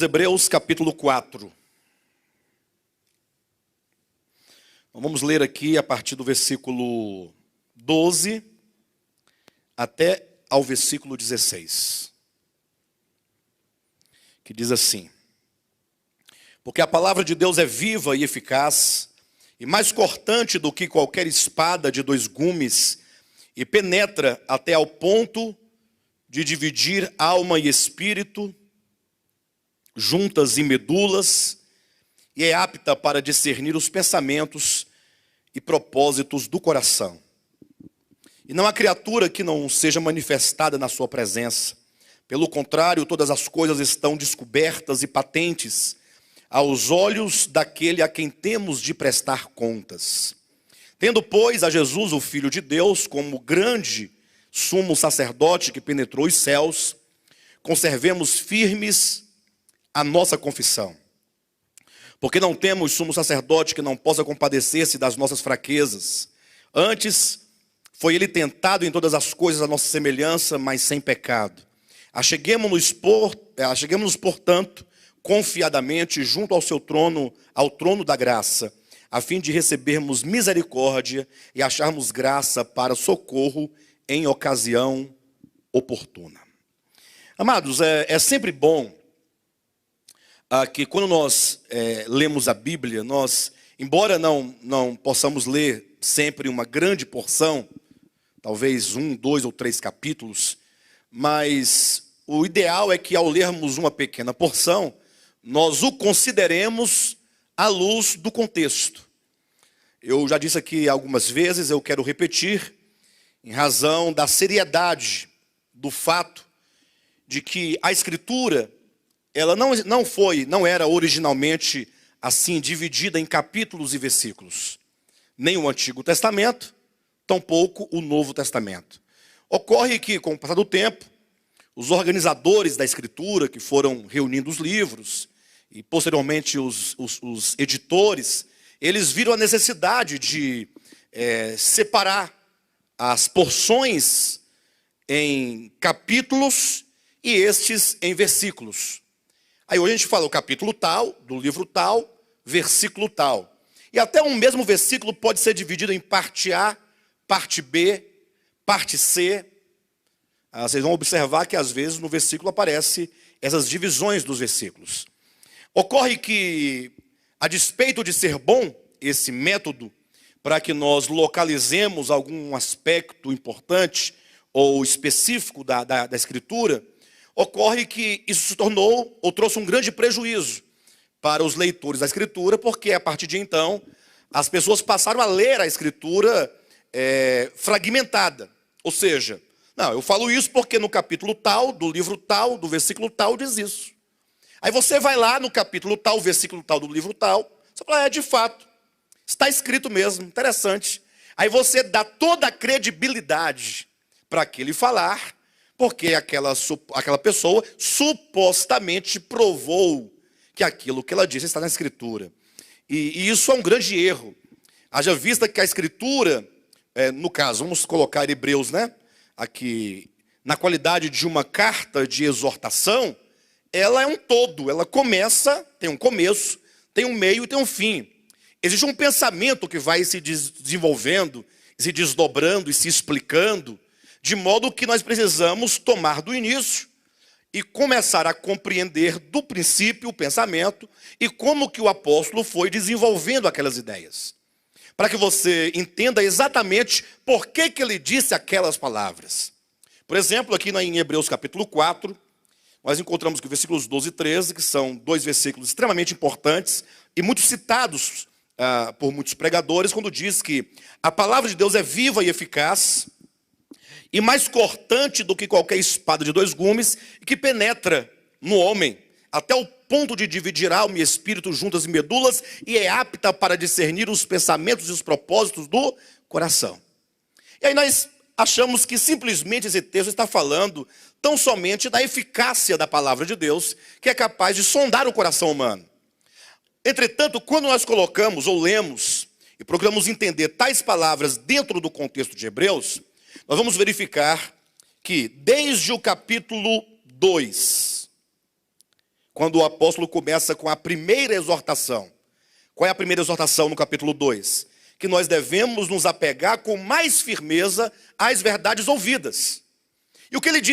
Hebreus capítulo 4. Vamos ler aqui a partir do versículo 12 até ao versículo 16. Que diz assim: porque a palavra de Deus é viva e eficaz, e mais cortante do que qualquer espada de dois gumes, e penetra até ao ponto de dividir alma e espírito, juntas e medulas, e é apta para discernir os pensamentos e propósitos do coração. E não há criatura que não seja manifestada na sua presença. Pelo contrário, todas as coisas estão descobertas e patentes aos olhos daquele a quem temos de prestar contas. Tendo, pois, a Jesus, o Filho de Deus, como grande sumo sacerdote que penetrou os céus, conservemos firmes a nossa confissão. Porque não temos sumo sacerdote que não possa compadecer-se das nossas fraquezas. Antes, foi ele tentado em todas as coisas à nossa semelhança, mas sem pecado. Acheguemo-nos, portanto, confiadamente junto ao seu trono, ao trono da graça, a fim de recebermos misericórdia e acharmos graça para socorro em ocasião oportuna. Amados, é sempre bom que quando nós lemos a Bíblia, nós, embora não possamos ler sempre uma grande porção, talvez 1, 2 ou 3 capítulos, mas o ideal é que ao lermos uma pequena porção, nós o consideremos à luz do contexto. Eu já disse aqui algumas vezes, eu quero repetir, em razão da seriedade do fato de que a Escritura, ela não era originalmente assim dividida em capítulos e versículos. Nem o Antigo Testamento, tampouco o Novo Testamento. Ocorre que, com o passar do tempo, os organizadores da Escritura, que foram reunindo os livros, e posteriormente os editores, eles viram a necessidade de separar as porções em capítulos e estes em versículos. Aí hoje a gente fala o capítulo tal, do livro tal, versículo tal. E até um mesmo versículo pode ser dividido em parte A, parte B, parte C. Vocês vão observar que às vezes no versículo aparecem essas divisões dos versículos. Ocorre que, a despeito de ser bom esse método, para que nós localizemos algum aspecto importante ou específico da Escritura, ocorre que isso se tornou, ou trouxe um grande prejuízo para os leitores da Escritura, porque a partir de então, as pessoas passaram a ler a Escritura fragmentada. Ou seja, não, eu falo isso porque no capítulo tal, do livro tal, do versículo tal, diz isso. Aí você vai lá no capítulo tal, versículo tal, do livro tal, você fala, de fato, está escrito mesmo, interessante. Aí você dá toda a credibilidade para aquele falar, porque aquela pessoa supostamente provou que aquilo que ela disse está na Escritura. E isso é um grande erro. Haja vista que a Escritura, no caso, vamos colocar Hebreus, aqui, na qualidade de uma carta de exortação, ela é um todo, ela começa, tem um começo, tem um meio e tem um fim. Existe um pensamento que vai se desenvolvendo, se desdobrando e se explicando, de modo que nós precisamos tomar do início e começar a compreender do princípio o pensamento e como que o apóstolo foi desenvolvendo aquelas ideias. Para que você entenda exatamente por que ele disse aquelas palavras. Por exemplo, aqui em Hebreus capítulo 4, nós encontramos que versículos 12 e 13, que são 2 versículos extremamente importantes e muito citados por muitos pregadores, quando diz que a palavra de Deus é viva e eficaz, e mais cortante do que qualquer espada de dois gumes, e que penetra no homem, até o ponto de dividir alma e espírito juntas e medulas, e é apta para discernir os pensamentos e os propósitos do coração. E aí nós achamos que simplesmente esse texto está falando tão somente da eficácia da palavra de Deus, que é capaz de sondar o coração humano. Entretanto, quando nós colocamos ou lemos e procuramos entender tais palavras dentro do contexto de Hebreus, nós vamos verificar que desde o capítulo 2, quando o apóstolo começa com a primeira exortação. Qual é a primeira exortação no capítulo 2? Que nós devemos nos apegar com mais firmeza às verdades ouvidas. E o que ele diz